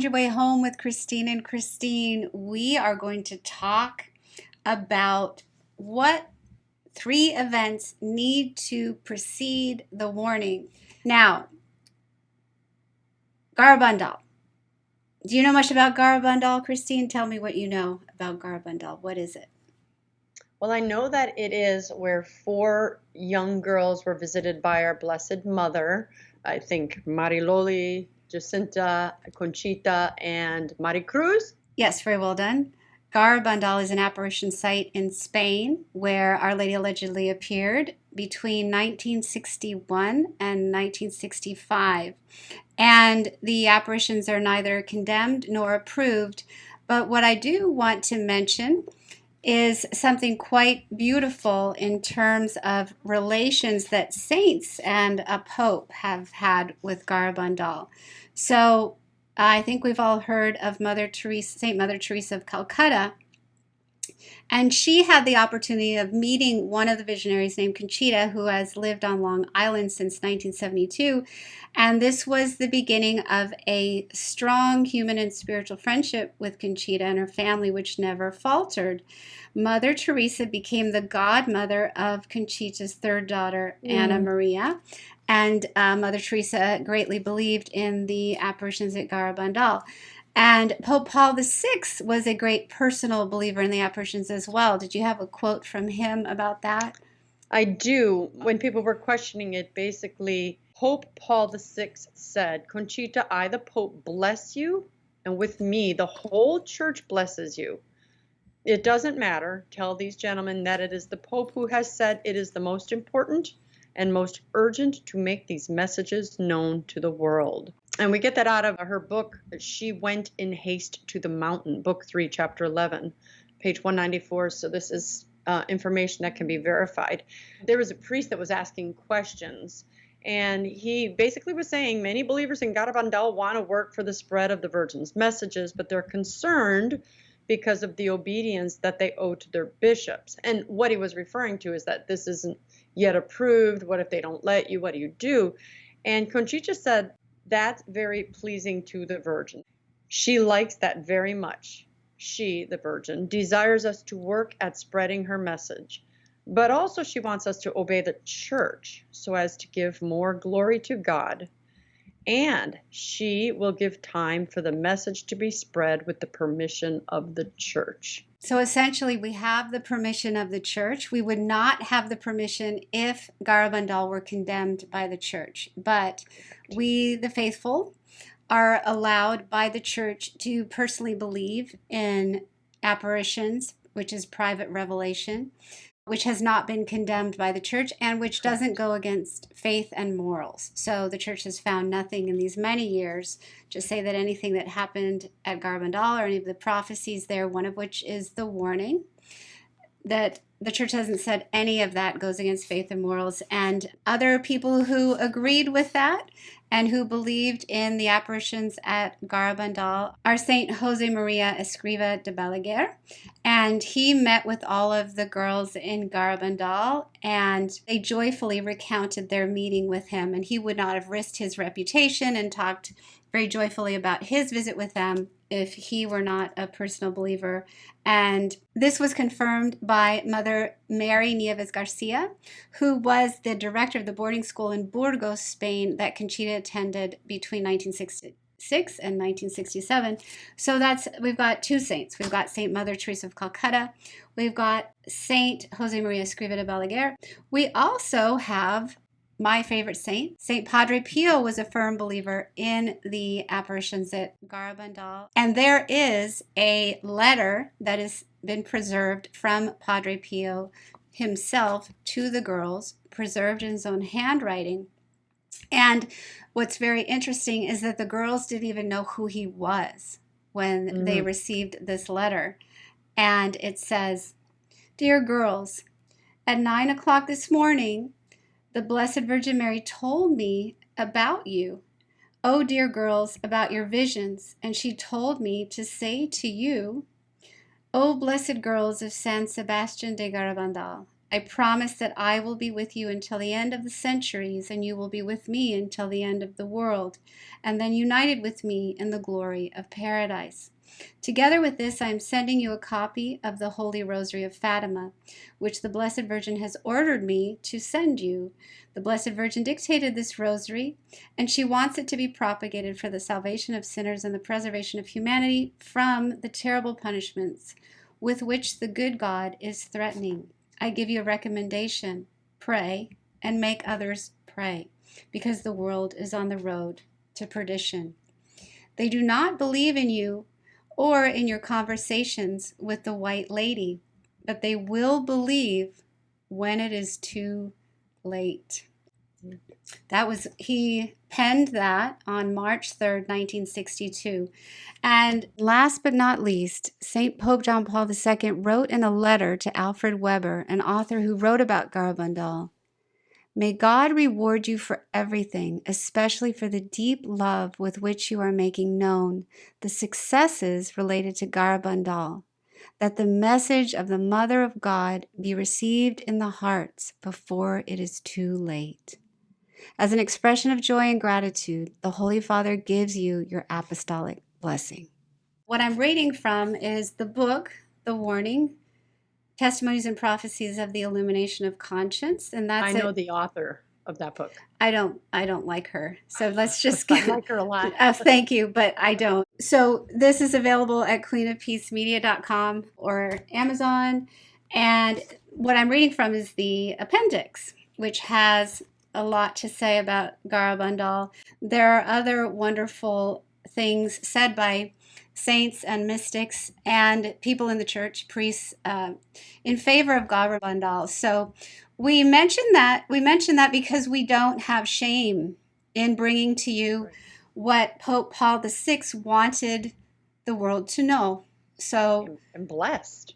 Your Way Home with Christine and Christine. We are going to talk about what 3 events need to precede the warning. Now, Garabandal. Do you know much about Garabandal, Christine? Tell me what you know about Garabandal. What is it? Well, I know that it is where 4 young girls were visited by our Blessed Mother. I think Mariloli, Jacinta, Conchita, and Maricruz. Yes, very well done. Garabandal is an apparition site in Spain where Our Lady allegedly appeared between 1961 and 1965. And the apparitions are neither condemned nor approved. But what I do want to mention is something quite beautiful in terms of relations that saints and a pope have had with Garabandal. So I think we've all heard of Saint Mother Teresa of Calcutta. And she had the opportunity of meeting one of the visionaries named Conchita, who has lived on Long Island since 1972. And this was the beginning of a strong human and spiritual friendship with Conchita and her family, which never faltered. Mother Teresa became the godmother of Conchita's 3rd daughter, Anna Maria. And Mother Teresa greatly believed in the apparitions at Garabandal. And Pope Paul VI was a great personal believer in the apparitions as well. Did you have a quote from him about that? I do. When people were questioning it, basically, Pope Paul VI said, Conchita, I, the Pope, bless you, and with me, the whole church blesses you. It doesn't matter. Tell these gentlemen that it is the Pope who has said it is the most important and most urgent to make these messages known to the world. And we get that out of her book, She Went in Haste to the Mountain, Book 3, Chapter 11, page 194. So this is information that can be verified. There was a priest that was asking questions, and he basically was saying many believers in Garabandal want to work for the spread of the Virgin's messages, but they're concerned because of the obedience that they owe to their bishops. And what he was referring to is that this isn't yet approved. What if they don't let you? What do you do? And Conchita said, that's very pleasing to the Virgin. She likes that very much. She, the Virgin, desires us to work at spreading her message. But also she wants us to obey the church so as to give more glory to God. And she will give time for the message to be spread with the permission of the church. So essentially, we have the permission of the church. We would not have the permission if Garabandal were condemned by the church. But we, the faithful, are allowed by the church to personally believe in apparitions, which is private revelation, which has not been condemned by the church and which doesn't go against faith and morals. So the church has found nothing in these many years to say that anything that happened at Garabandal or any of the prophecies there, one of which is the warning, that the church hasn't said any of that goes against faith and morals. And other people who agreed with that and who believed in the apparitions at Garabandal are Saint Jose Maria Escriva de Balaguer. And he met with all of the girls in Garabandal, and they joyfully recounted their meeting with him. And he would not have risked his reputation and talked very joyfully about his visit with them if he were not a personal believer. And this was confirmed by Mother Mary Nieves Garcia, who was the director of the boarding school in Burgos, Spain, that Conchita attended between 1966 and 1967. So we've got 2 saints. We've got Saint Mother Teresa of Calcutta. We've got Saint Jose Maria Escriva de Balaguer. We also have my favorite saint, Saint Padre Pio, was a firm believer in the apparitions at Garabandal. And there is a letter that has been preserved from Padre Pio himself to the girls, preserved in his own handwriting. And what's very interesting is that the girls didn't even know who he was when they received this letter. And it says, "Dear girls, at 9 o'clock this morning, the Blessed Virgin Mary told me about you. Oh, dear girls, about your visions. And she told me to say to you, oh, blessed girls of San Sebastian de Garabandal, I promise that I will be with you until the end of the centuries, and you will be with me until the end of the world, and then united with me in the glory of paradise. Together with this, I am sending you a copy of the Holy Rosary of Fatima, which the Blessed Virgin has ordered me to send you. The Blessed Virgin dictated this rosary, and she wants it to be propagated for the salvation of sinners and the preservation of humanity from the terrible punishments with which the good God is threatening. I give you a recommendation. Pray and make others pray, because the world is on the road to perdition. They do not believe in you or in your conversations with the White Lady, but they will believe when it is too late. He penned that on March 3rd, 1962. And last but not least, St. Pope John Paul II wrote in a letter to Alfred Weber, an author who wrote about Garabandal, "May God reward you for everything, especially for the deep love with which you are making known the successes related to Garabandal, that the message of the Mother of God be received in the hearts before it is too late. As an expression of joy and gratitude, the Holy Father gives you your apostolic blessing." What I'm reading from is the book, The Warning, Testimonies and Prophecies of the Illumination of Conscience, and that's I know the author of that book. I don't like her, so let's just I like her a lot. Thank you, but I don't. So this is available at queenofpeacemedia.com or Amazon, and what I'm reading from is the appendix, which has a lot to say about Garabandal. There are other wonderful things said by saints and mystics and people in the church, priests, in favor of Garabandal. So we mention that because we don't have shame in bringing to you what Pope Paul VI wanted the world to know. So, and blessed.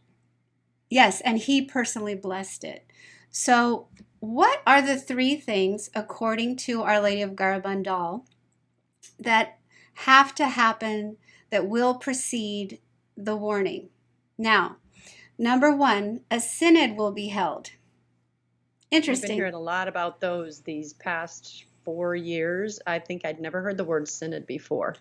Yes, and he personally blessed it. So what are the three things, according to Our Lady of Garabandal, that have to happen that will precede the warning? Now, number one, a synod will be held. Interesting. We've been hearing a lot about those these past 4 years. I think I'd never heard the word synod before.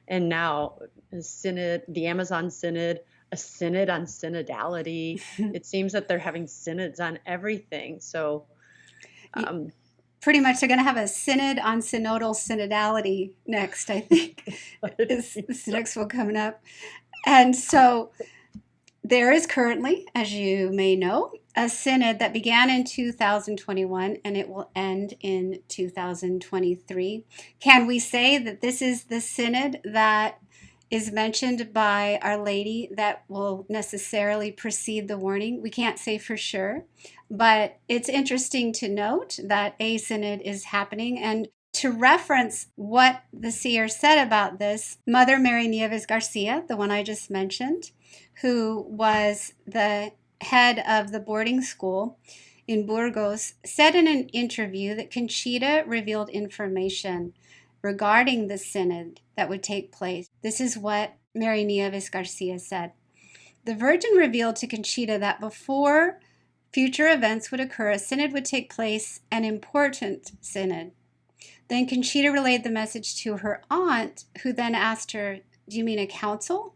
And now, a synod, the Amazon synod, a synod on synodality. It seems that they're having synods on everything. So, pretty much they're going to have a synod on synodal synodality next, I think. Is the next one coming up. And so there is currently, as you may know, a synod that began in 2021 and it will end in 2023. Can we say that this is the synod that is mentioned by Our Lady that will necessarily precede the warning? We can't say for sure, but it's interesting to note that a synod is happening. And to reference what the seer said about this, Mother Mary Nieves Garcia, the one I just mentioned, who was the head of the boarding school in Burgos, said in an interview that Conchita revealed information regarding the synod that would take place. This is what Mary Nieves Garcia said. The Virgin revealed to Conchita that before future events would occur, a synod would take place, an important synod. Then Conchita relayed the message to her aunt, who then asked her, "Do you mean a council?"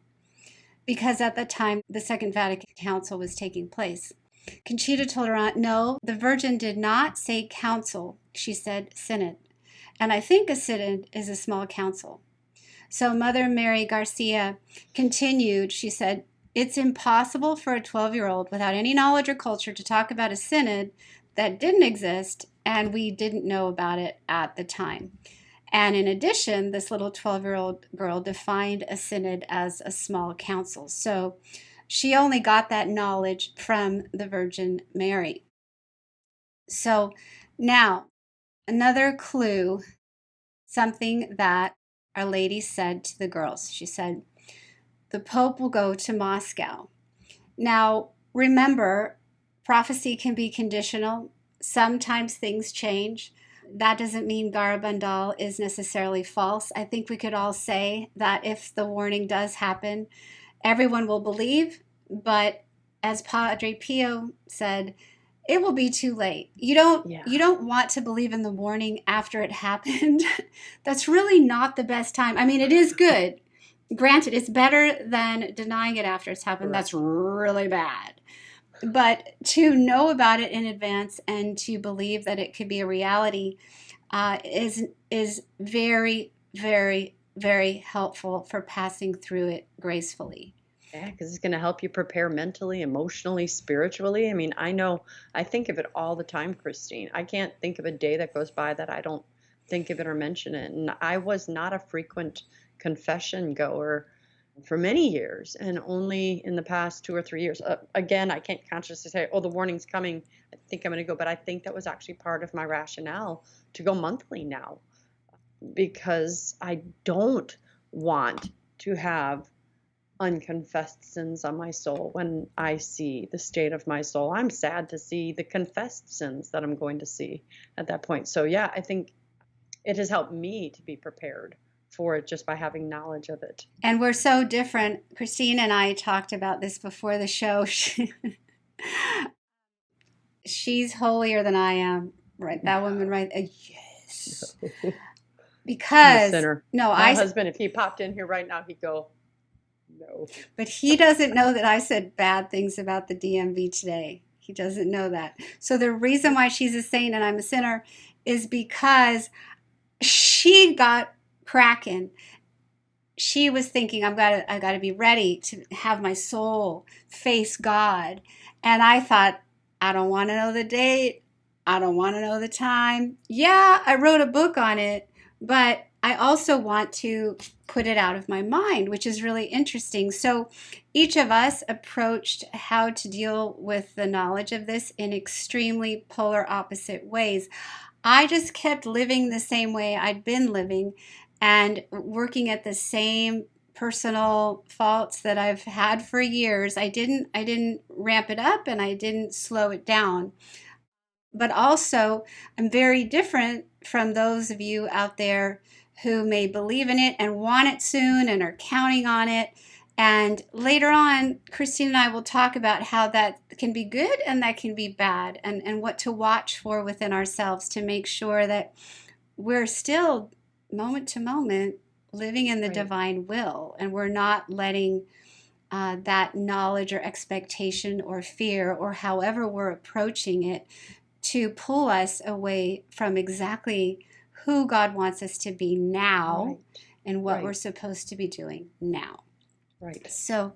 Because at the time, the Second Vatican Council was taking place. Conchita told her aunt, "No, the Virgin did not say council. She said synod. And I think a synod is a small council." So Mother Mary Garcia continued. She said, "It's impossible for a 12-year-old without any knowledge or culture to talk about a synod that didn't exist, and we didn't know about it at the time." And in addition, this little 12-year-old girl defined a synod as a small council. So she only got that knowledge from the Virgin Mary. So now, another clue, something that Our Lady said to the girls. She said, "The Pope will go to Moscow." Now, remember, prophecy can be conditional. Sometimes things change. That doesn't mean Garabandal is necessarily false. I think we could all say that if the warning does happen, everyone will believe. But as Padre Pio said, it will be too late. Yeah. You don't want to believe in the warning after it happened. That's really not the best time. I mean, it is good. Granted, it's better than denying it after it's happened. Correct. That's really bad. But to know about it in advance and to believe that it could be a reality is very, very, very helpful for passing through it gracefully. Yeah, because it's going to help you prepare mentally, emotionally, spiritually. I mean, I think of it all the time, Christine. I can't think of a day that goes by that I don't think of it or mention it. And I was not a frequent confession goer for many years, and only in the past 2 or 3 years. Again, I can't consciously say, oh, the warning's coming, I think I'm going to go. But I think that was actually part of my rationale to go monthly now, because I don't want to have unconfessed sins on my soul when I see the state of my soul. I'm sad to see the confessed sins that I'm going to see at that point. So yeah, I think it has helped me to be prepared for it just by having knowledge of it. And we're so different. Christine and I talked about this before the show. She's holier than I am, right? That woman, right? Yes. I'm Because a sinner. no, My husband, if he popped in here right now, he'd go, no. but he doesn't know that I said bad things about the DMV today. He doesn't know that. So the reason why she's a saint and I'm a sinner is because she got cracking. She was thinking, I got to be ready to have my soul face God. And I thought, I don't want to know the date. I don't want to know the time. Yeah, I wrote a book on it, but I also want to put it out of my mind, which is really interesting. So each of us approached how to deal with the knowledge of this in extremely polar opposite ways. I just kept living the same way I'd been living and working at the same personal faults that I've had for years. I didn't ramp it up and I didn't slow it down. But also, I'm very different from those of you out there who may believe in it and want it soon and are counting on it. And later on, Christine and I will talk about how that can be good and that can be bad, and what to watch for within ourselves to make sure that we're still moment to moment living in the divine will, and we're not letting that knowledge or expectation or fear or however we're approaching it to pull us away from exactly who God wants us to be now and what we're supposed to be doing now. Right. So,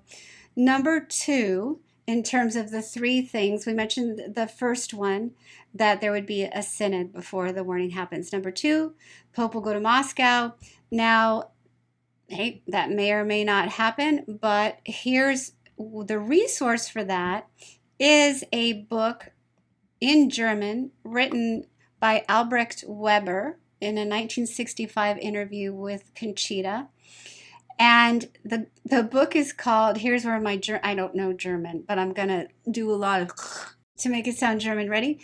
number 2, in terms of the 3 things, we mentioned the first one, that there would be a synod before the warning happens. Number 2, Pope will go to Moscow. Now, hey, that may or may not happen, but here's the resource for that is a book in German written by Albrecht Weber in a 1965 interview with Conchita. And the book is called, here's where I don't know German, but I'm going to do a lot of to make it sound German. Ready?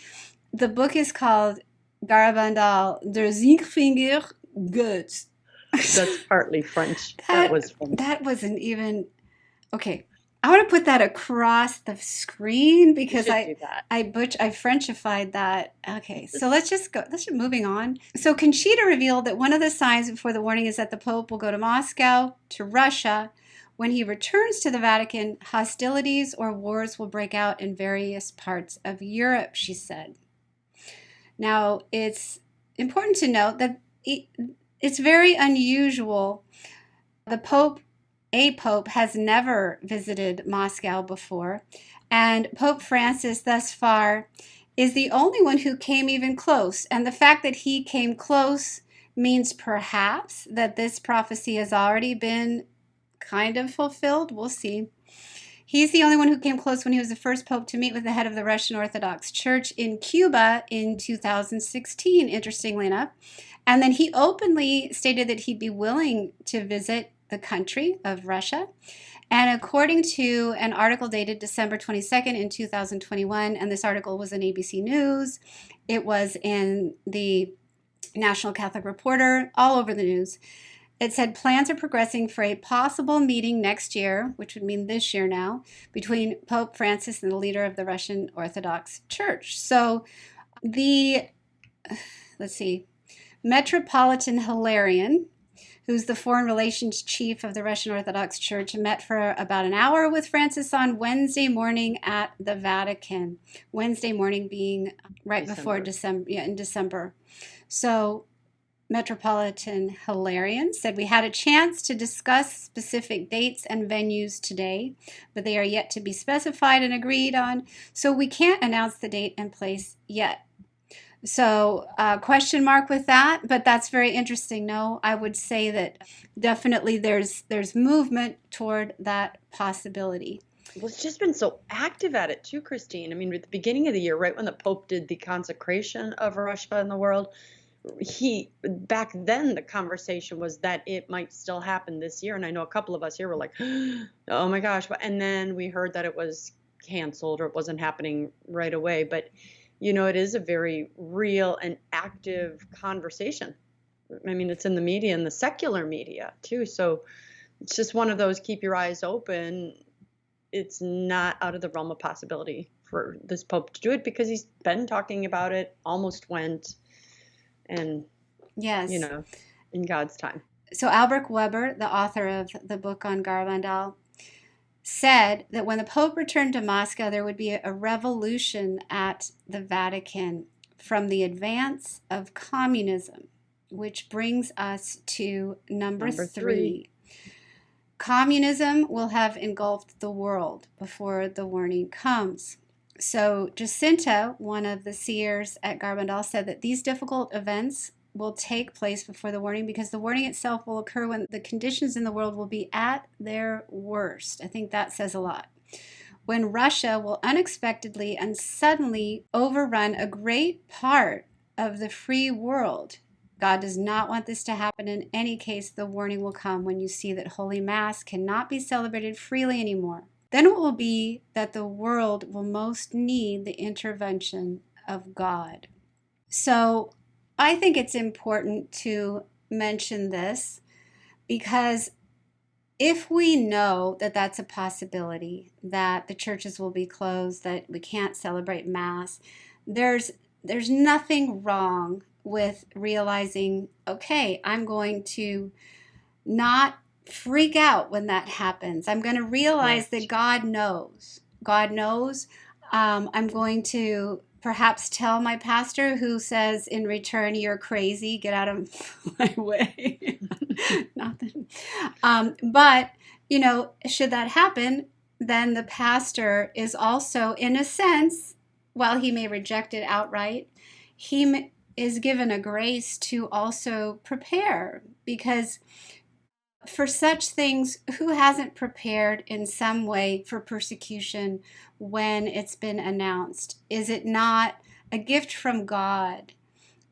The book is called Garabandal, der Siegfinger Goetz. That's partly French. That wasn't even, okay. I want to put that across the screen because I Frenchified that. Okay, so let's just moving on. So Conchita revealed that one of the signs before the warning is that the Pope will go to Moscow, to Russia. When he returns to the Vatican, hostilities or wars will break out in various parts of Europe, she said. Now, it's important to note that it's very unusual. A pope has never visited Moscow before, and Pope Francis thus far is the only one who came even close. And the fact that he came close means perhaps that this prophecy has already been kind of fulfilled. We'll see. He's the only one who came close when he was the first pope to meet with the head of the Russian Orthodox Church in Cuba in 2016, interestingly enough. And then he openly stated that he'd be willing to visit the country of Russia. And according to an article dated December 22nd in 2021, and this article was in ABC News, it was in the National Catholic Reporter, all over the news, it said plans are progressing for a possible meeting next year, which would mean this year now, between Pope Francis and the leader of the Russian Orthodox Church. So the, let's see, Metropolitan Hilarion, who's the foreign relations chief of the Russian Orthodox Church, met for about an hour with Francis on Wednesday morning at the Vatican. Wednesday morning being right before December, in December. So Metropolitan Hilarion said, we had a chance to discuss specific dates and venues today, but they are yet to be specified and agreed on, so we can't announce the date and place yet. So question mark with that, but that's very interesting. No, I would say that definitely there's movement toward that possibility. Well, it's just been so active at it too, Christine. I mean, at the beginning of the year, right when the Pope did the consecration of Russia in the world, back then the conversation was that it might still happen this year. And I know a couple of us here were like, oh my gosh. And then we heard that it was canceled or it wasn't happening right away. But, you know, it is a very real and active conversation. I mean, it's in the media and the secular media too. So it's just one of those, keep your eyes open. It's not out of the realm of possibility for this Pope to do it because he's been talking about it, almost went. And, yes, you know, in God's time. So Albrecht Weber, the author of the book on Garabandal, said that when the Pope returned to Moscow, there would be a revolution at the Vatican from the advance of communism, which brings us to number three. Communism will have engulfed the world before the warning comes. So Jacinta, one of the seers at Garabandal, said that these difficult events will take place before the warning because the warning itself will occur when the conditions in the world will be at their worst. I think that says a lot. When Russia will unexpectedly and suddenly overrun a great part of the free world. God does not want this to happen. In any case, the warning will come when you see that Holy Mass cannot be celebrated freely anymore. Then it will be that the world will most need the intervention of God. So I think it's important to mention this because if we know that that's a possibility, that the churches will be closed, that we can't celebrate Mass, there's nothing wrong with realizing, okay, I'm going to not freak out when that happens. I'm going to realize that God knows. God knows. I'm going to perhaps tell my pastor who says in return, you're crazy, get out of my way. Nothing. But, you know, should that happen, then the pastor is also, in a sense, while he may reject it outright, he is given a grace to also prepare, because for such things, who hasn't prepared in some way for persecution when it's been announced? Is it not a gift from God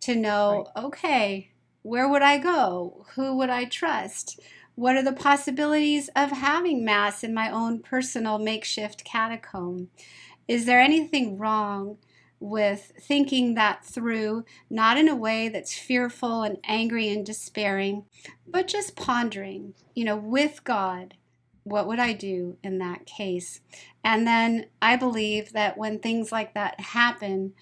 to know, right, okay, where would I go? Who would I trust? What are the possibilities of having Mass in my own personal makeshift catacomb? Is there anything wrong with thinking that through, not in a way that's fearful and angry and despairing, but just pondering, you know, with God, what would I do in that case? And then I believe that when things like that happen,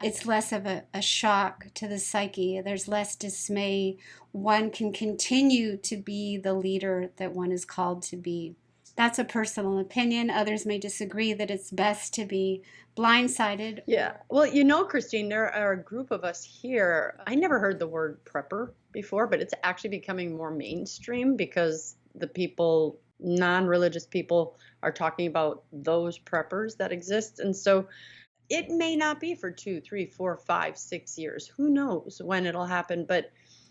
it's less of a shock to the psyche. There's less dismay. One can continue to be the leader that one is called to be. That's a personal opinion. Others may disagree that it's best to be blindsided. Yeah. Well, you know, Christine, there are a group of us here. I never heard the word prepper before, but it's actually becoming more mainstream because the people, non-religious people, are talking about those preppers that exist. And so it may not be for 2, 3, 4, 5, 6 years. Who knows when it'll happen? But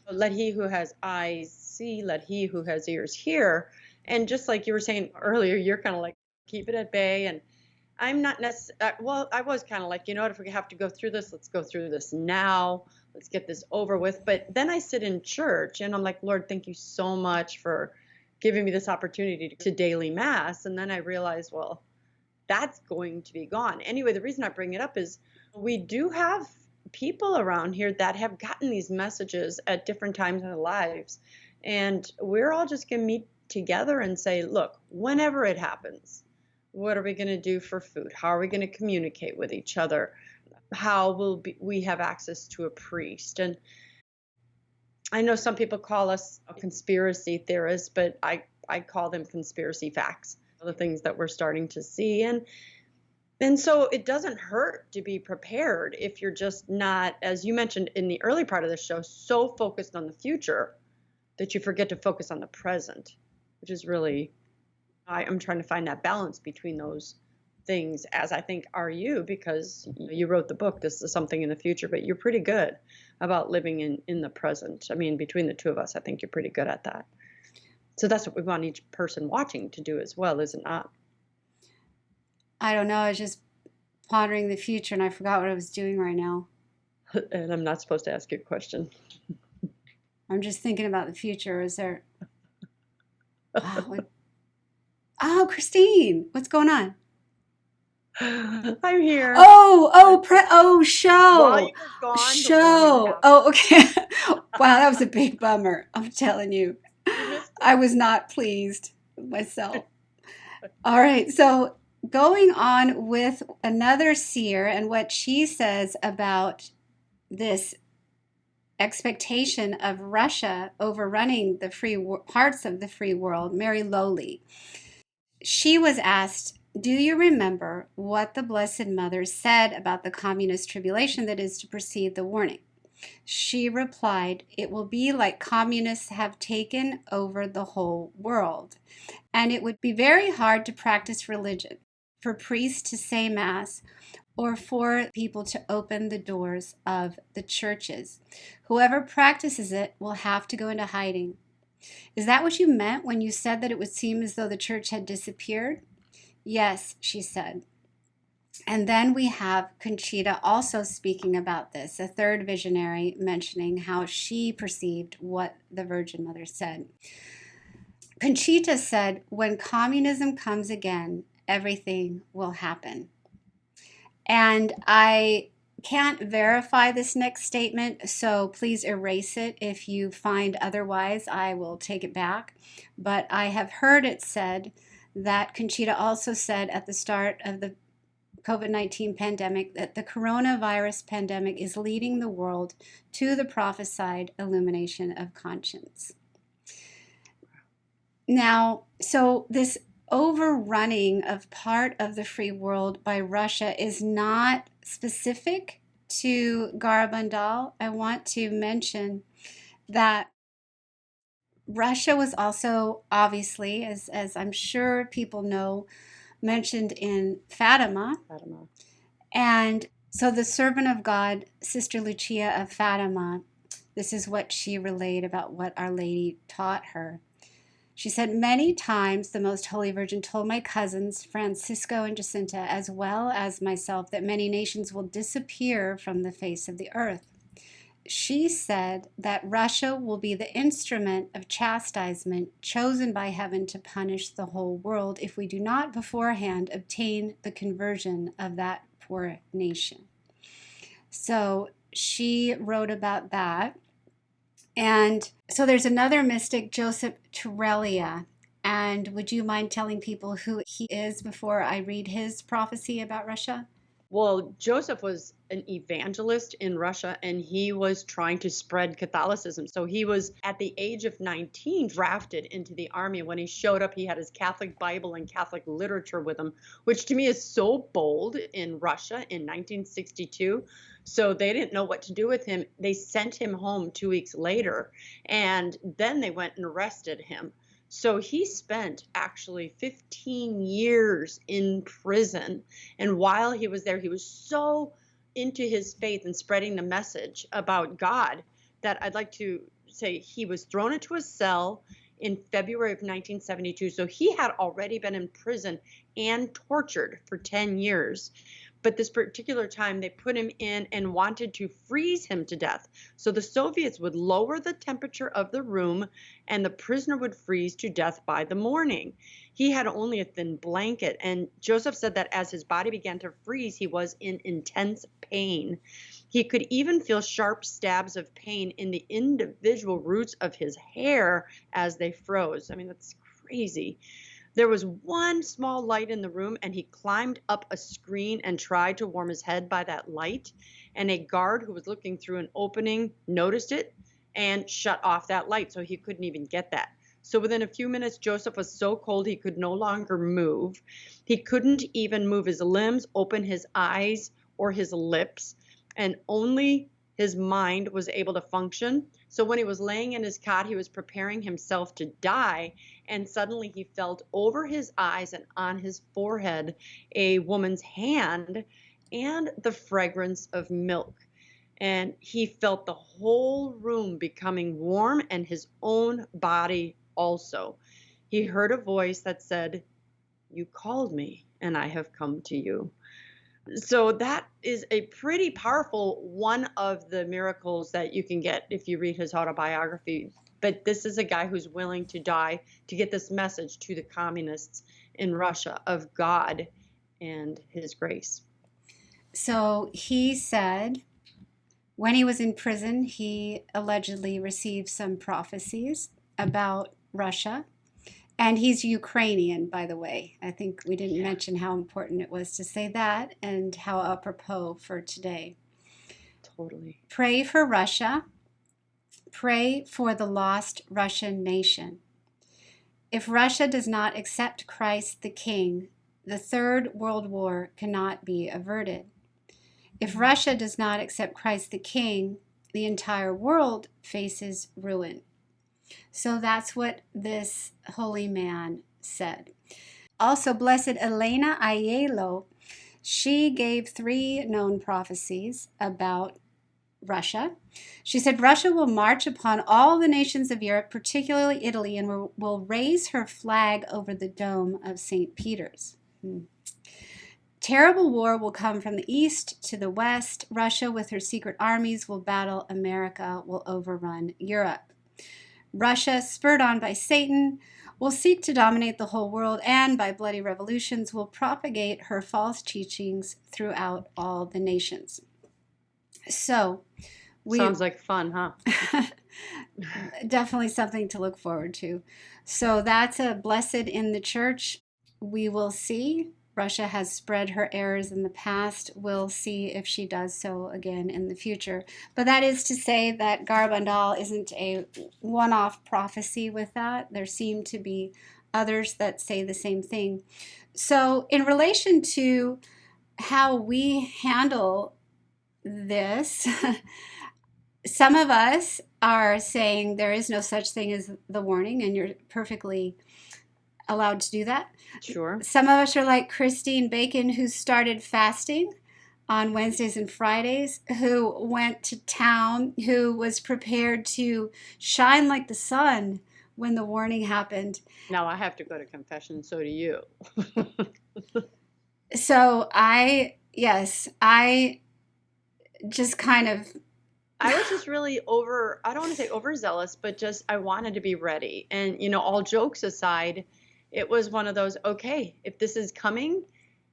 let he who has eyes see, let he who has ears hear. And just like you were saying earlier, you're kind of like, keep it at bay. And I'm not necessarily, well, I was kind of like, you know what, if we have to go through this, let's go through this now. Let's get this over with. But then I sit in church and I'm like, Lord, thank you so much for giving me this opportunity to daily Mass. And then I realized, well, that's going to be gone. Anyway, the reason I bring it up is we do have people around here that have gotten these messages at different times in their lives. And we're all just going to meet together and say, look, whenever it happens, what are we going to do for food? How are we going to communicate with each other? How will we have access to a priest? And I know some people call us a conspiracy theorists, but I call them conspiracy facts, the things that we're starting to see. And so it doesn't hurt to be prepared if you're just not, as you mentioned in the early part of the show, so focused on the future that you forget to focus on the present, which is really, I'm trying to find that balance between those things, as I think are you, because you wrote the book, This is Something in the Future, but you're pretty good about living in the present. I mean, between the two of us, I think you're pretty good at that. So that's what we want each person watching to do as well, is it not? I don't know. I was just pondering the future and I forgot what I was doing right now. And I'm not supposed to ask you a question. I'm just thinking about the future. Is there... Oh, Christine, what's going on? I'm here. Show. While you were gone, show. Oh, okay. Wow, that was a big bummer. I'm telling you. I was not pleased with myself. All right, so going on with another seer and what she says about this expectation of Russia overrunning the free parts of the free world, Mary Lowley. She was asked, do you remember what the Blessed Mother said about the communist tribulation that is to precede the warning? She replied, it will be like communists have taken over the whole world, and it would be very hard to practice religion, for priests to say Mass, or for people to open the doors of the churches. Whoever practices it will have to go into hiding. Is that what you meant when you said that it would seem as though the church had disappeared? Yes, she said. And then we have Conchita also speaking about this, a third visionary mentioning how she perceived what the Virgin Mother said. Conchita said, when communism comes again, everything will happen. And I can't verify this next statement, so please erase it. If you find otherwise, I will take it back. But I have heard it said that Conchita also said at the start of the COVID-19 pandemic that the coronavirus pandemic is leading the world to the prophesied illumination of conscience. Now, so this overrunning of part of the free world by Russia is not specific to Garabandal. I want to mention that Russia was also, obviously, as I'm sure people know, mentioned in Fatima. And so the servant of God, Sister Lucia of Fatima, this is what she relayed about what Our Lady taught her. She said, many times the Most Holy Virgin told my cousins, Francisco and Jacinta, as well as myself, that many nations will disappear from the face of the earth. She said that Russia will be the instrument of chastisement chosen by heaven to punish the whole world if we do not beforehand obtain the conversion of that poor nation. So she wrote about that. And so there's another mystic, Joseph Torellia. And would you mind telling people who he is before I read his prophecy about Russia? Well, Joseph was an evangelist in Russia, and he was trying to spread Catholicism. So he was, at the age of 19, drafted into the army. When he showed up, he had his Catholic Bible and Catholic literature with him, which to me is so bold in Russia in 1962. So they didn't know what to do with him. They sent him home 2 weeks later, and then they went and arrested him. So he spent actually 15 years in prison. And while he was there, he was so into his faith and spreading the message about God that I'd like to say he was thrown into a cell in February of 1972. So he had already been in prison and tortured for 10 years. But this particular time, they put him in and wanted to freeze him to death. So the Soviets would lower the temperature of the room, and the prisoner would freeze to death by the morning. He had only a thin blanket, and Joseph said that as his body began to freeze, he was in intense pain. He could even feel sharp stabs of pain in the individual roots of his hair as they froze. I mean, that's crazy. There was one small light in the room, and he climbed up a screen and tried to warm his head by that light. And a guard who was looking through an opening noticed it and shut off that light, so he couldn't even get that. So within a few minutes, Joseph was so cold he could no longer move. He couldn't even move his limbs, open his eyes, or his lips, and only his mind was able to function. So when he was laying in his cot, he was preparing himself to die, and suddenly he felt over his eyes and on his forehead a woman's hand and the fragrance of milk. And he felt the whole room becoming warm and his own body also. He heard a voice that said, "You called me, and I have come to you." So that is a pretty powerful one of the miracles that you can get if you read his autobiography. But this is a guy who's willing to die to get this message to the communists in Russia of God and his grace. So he said when he was in prison, he allegedly received some prophecies about Russia. And he's Ukrainian, by the way. I think we didn't mention how important it was to say that and how apropos for today. Totally. Pray for Russia. Pray for the lost Russian nation. If Russia does not accept Christ the King, the Third World War cannot be averted. If Russia does not accept Christ the King, the entire world faces ruin. So that's what this holy man said. Also, Blessed Elena Aiello, she gave 3 known prophecies about Russia. She said Russia will march upon all the nations of Europe, particularly Italy, and will raise her flag over the dome of St. Peter's. Terrible war will come from the east to the west. Russia, with her secret armies, will battle America, will overrun Europe. Russia, spurred on by Satan, will seek to dominate the whole world and, by bloody revolutions, will propagate her false teachings throughout all the nations. So, sounds like fun, huh? Definitely something to look forward to. So that's a blessed in the church. We will see. Russia has spread her errors in the past. We'll see if she does so again in the future. But that is to say that Garabandal isn't a one-off prophecy with that. There seem to be others that say the same thing. So in relation to how we handle this, some of us are saying there is no such thing as the warning, and you're perfectly allowed to do that. Sure. Some of us are like Christine Bacon, who started fasting on Wednesdays and Fridays, who went to town, who was prepared to shine like the sun when the warning happened. Now I have to go to confession, so do you. So I just kind of... I was just really I don't want to say overzealous, but just I wanted to be ready. And, all jokes aside, it was one of those, okay, if this is coming,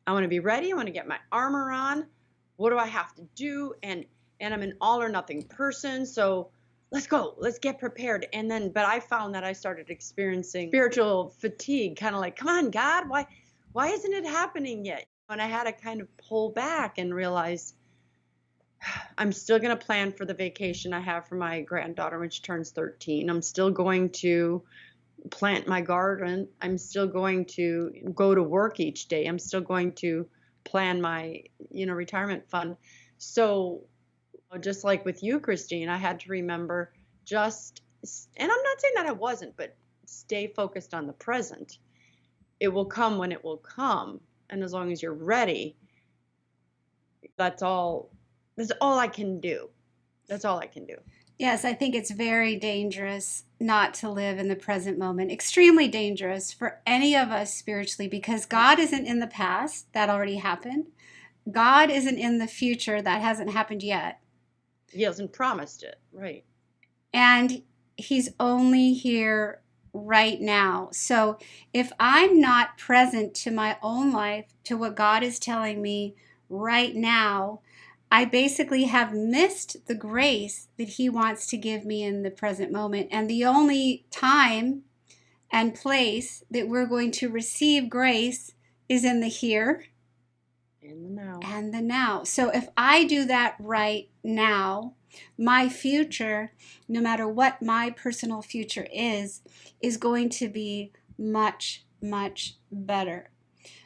I want to be ready. I want to get my armor on. What do I have to do? And I'm an all or nothing person. So let's go. Let's get prepared. But I found that I started experiencing spiritual fatigue, kind of like, come on, God, why isn't it happening yet? And I had to kind of pull back and realize I'm still going to plan for the vacation I have for my granddaughter when she turns 13. I'm still going to plant my garden. I'm still going to go to work each day. I'm still going to plan my, retirement fund. So just like with you, Christine, I had to remember and I'm not saying that I wasn't, but stay focused on the present. It will come when it will come. And as long as you're ready, that's all I can do. That's all I can do. Yes, I think it's very dangerous not to live in the present moment. Extremely dangerous for any of us spiritually, because God isn't in the past. That already happened. God isn't in the future. That hasn't happened yet. He hasn't promised it, right? And he's only here right now. So if I'm not present to my own life, to what God is telling me right now, I basically have missed the grace that he wants to give me in the present moment. And the only time and place that we're going to receive grace is in the here And the now. and the now. So if I do that right now, my future, no matter what my personal future is going to be much, much better.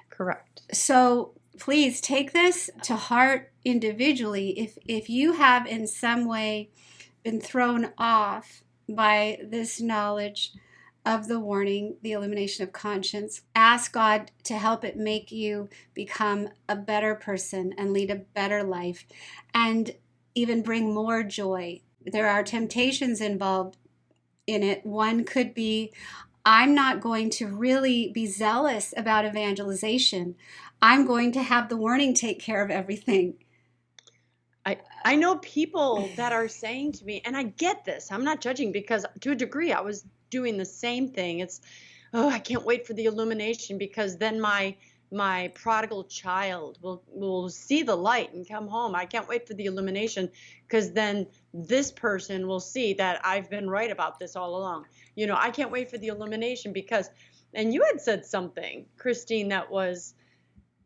Correct. So please take this to heart individually. If you have in some way been thrown off by this knowledge of the warning, the illumination of conscience, ask God to help it make you become a better person and lead a better life and even bring more joy. There are temptations involved in it. One could be, I'm not going to really be zealous about evangelization. I'm going to have the warning take care of everything. I know people that are saying to me, and I get this, I'm not judging, because to a degree I was doing the same thing. It's, oh, I can't wait for the illumination, because then my prodigal child will see the light and come home. I can't wait for the illumination, because then this person will see that I've been right about this all along. I can't wait for the illumination because, and you had said something, Christine, that was,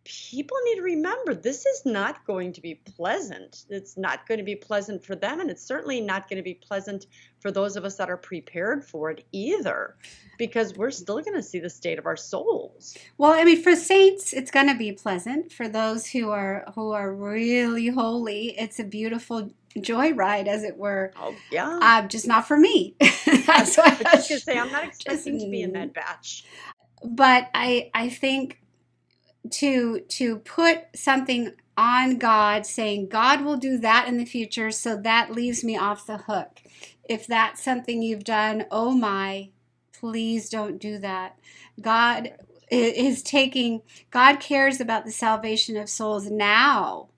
people need to remember this is not going to be pleasant. It's not going to be pleasant for them, and it's certainly not going to be pleasant for those of us that are prepared for it either, because we're still going to see the state of our souls. Well, I mean, for saints, it's going to be pleasant. For those who are really holy, it's a beautiful joyride, as it were. Oh, yeah. Just not for me. That's why I was just going to say, I'm not expecting to be in that batch. But I think to put something on God, saying God will do that in the future, so that leaves me off the hook. If that's something you've done, oh my, please don't do that. God cares about the salvation of souls now,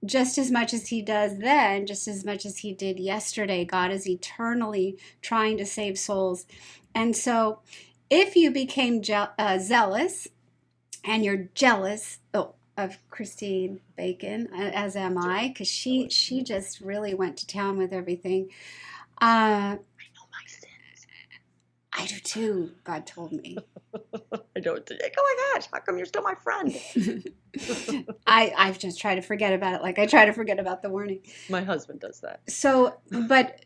just as much as he does then, just as much as he did yesterday. God is eternally trying to save souls. And so if you became zealous, and you're jealous of Christine Bacon, as am I, because she just really went to town with everything. I know my sins. I do too, God told me. I don't. Oh my gosh, how come you're still my friend? I've just tried to forget about it, like I try to forget about the warning. My husband does that. So, but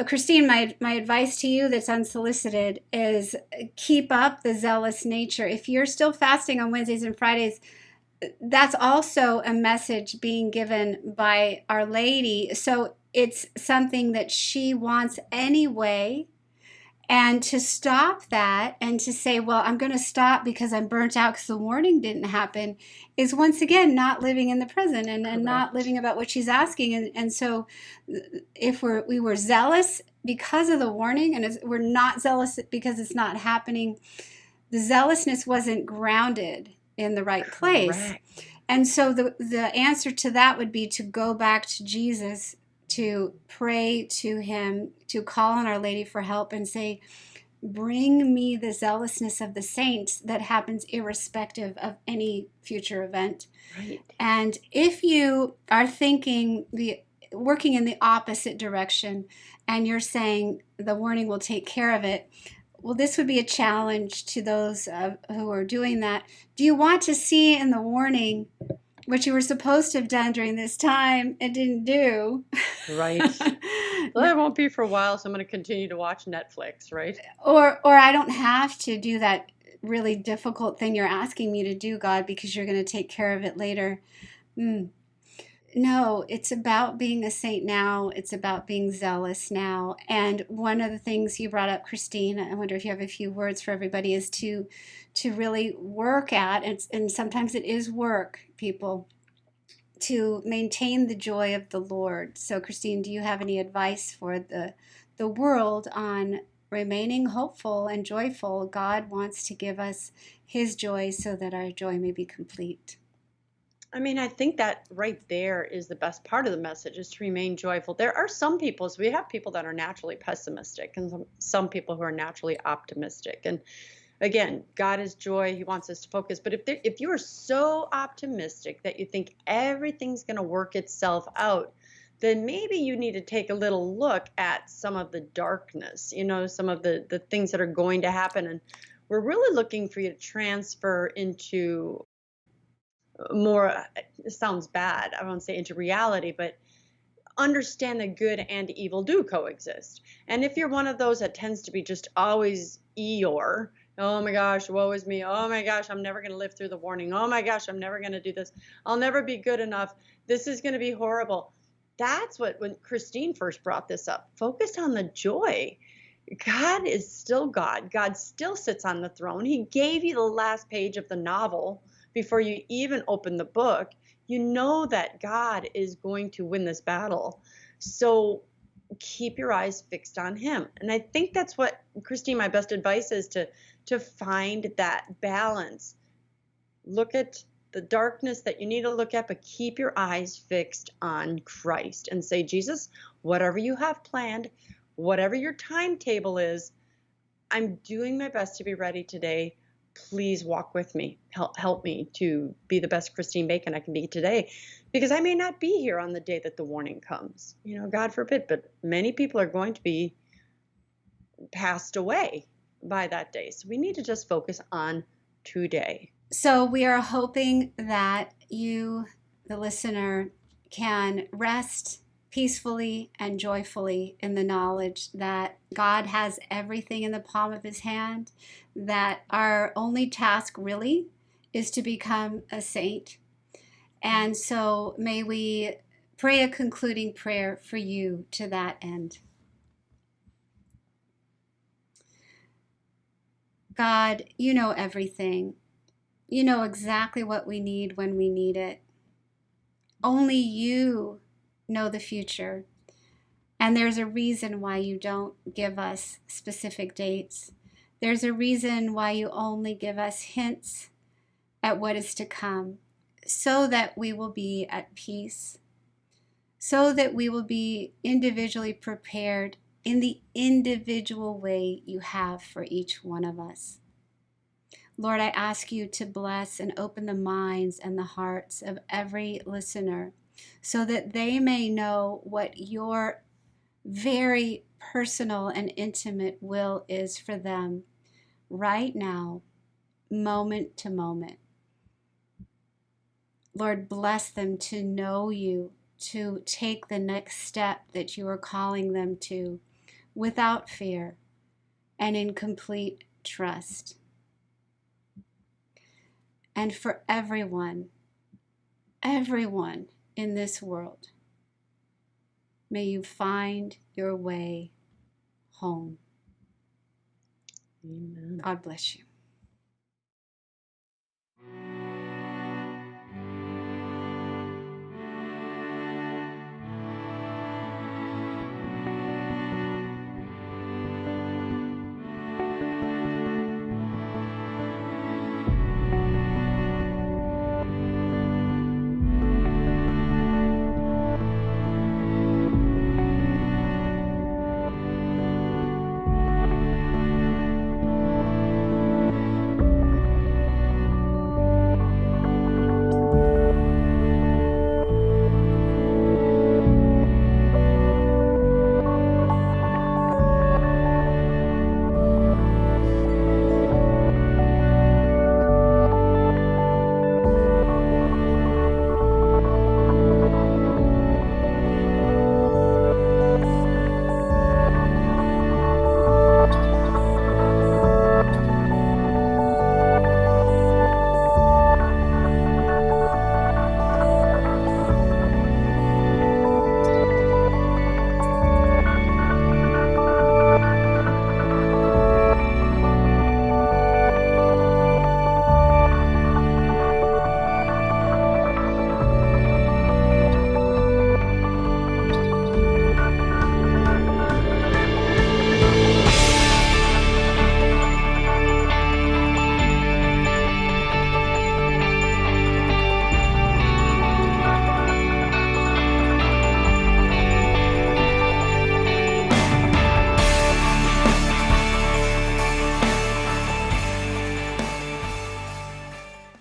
Christine, my advice to you that's unsolicited is keep up the zealous nature. If you're still fasting on Wednesdays and Fridays, that's also a message being given by Our Lady. So it's something that she wants anyway. And to stop that and to say, well, I'm going to stop because I'm burnt out because the warning didn't happen, is once again not living in the present and not living about what she's asking. And so if we were zealous because of the warning, and we're not zealous because it's not happening, the zealousness wasn't grounded in the right place. Correct. And so the answer to that would be to go back to Jesus, to pray to him, to call on Our Lady for help and say, bring me the zealousness of the saints that happens irrespective of any future event. Right. And if you are working in the opposite direction and you're saying the warning will take care of it, well, this would be a challenge to those who are doing that. Do you want to see in the warning what you were supposed to have done during this time and didn't do? Right. Well, that won't be for a while, so I'm going to continue to watch Netflix, right? Or I don't have to do that really difficult thing you're asking me to do, God, because you're going to take care of it later. No, it's about being a saint now. It's about being zealous now. And one of the things you brought up, Christine, I wonder if you have a few words for everybody, is to really work at, and sometimes it is work, people, to maintain the joy of the Lord. So, Christine, do you have any advice for the world on remaining hopeful and joyful? God wants to give us his joy so that our joy may be complete. I mean, I think that right there is the best part of the message, is to remain joyful. There are some people, so we have people that are naturally pessimistic and some people who are naturally optimistic. And again, God is joy. He wants us to focus. But if you are so optimistic that you think everything's going to work itself out, then maybe you need to take a little look at some of the darkness, some of the things that are going to happen. And we're really looking for you to transfer into more, it sounds bad, I won't say into reality, but understand that good and evil do coexist. And if you're one of those that tends to be just always Eeyore, oh my gosh, woe is me, oh my gosh, I'm never going to live through the warning, oh my gosh, I'm never going to do this, I'll never be good enough, this is going to be horrible. That's what, when Christine first brought this up, focus on the joy. God is still God. God still sits on the throne. He gave you the last page of the novel before you even open the book. You know that God is going to win this battle. So keep your eyes fixed on him. And I think that's what, Christine, my best advice is to find that balance. Look at the darkness that you need to look at, but keep your eyes fixed on Christ and say, Jesus, whatever you have planned, whatever your timetable is, I'm doing my best to be ready today. Please walk with me. Help me to be the best Christine Bacon I can be today, because I may not be here on the day that the warning comes. God forbid, but many people are going to be passed away by that day. So we need to just focus on today. So we are hoping that you, the listener, can rest peacefully and joyfully in the knowledge that God has everything in the palm of his hand, that our only task really is to become a saint. And so may we pray a concluding prayer for you to that end. God, you know everything. You know exactly what we need when we need it. Only you know the future. And there's a reason why you don't give us specific dates. There's a reason why you only give us hints at what is to come, so that we will be at peace, so that we will be individually prepared in the individual way you have for each one of us. Lord, I ask you to bless and open the minds and the hearts of every listener so that they may know what your very personal and intimate will is for them right now, moment to moment. Lord, bless them to know you, to take the next step that you are calling them to without fear and in complete trust. And for everyone in this world, may you find your way home. Amen. God bless you.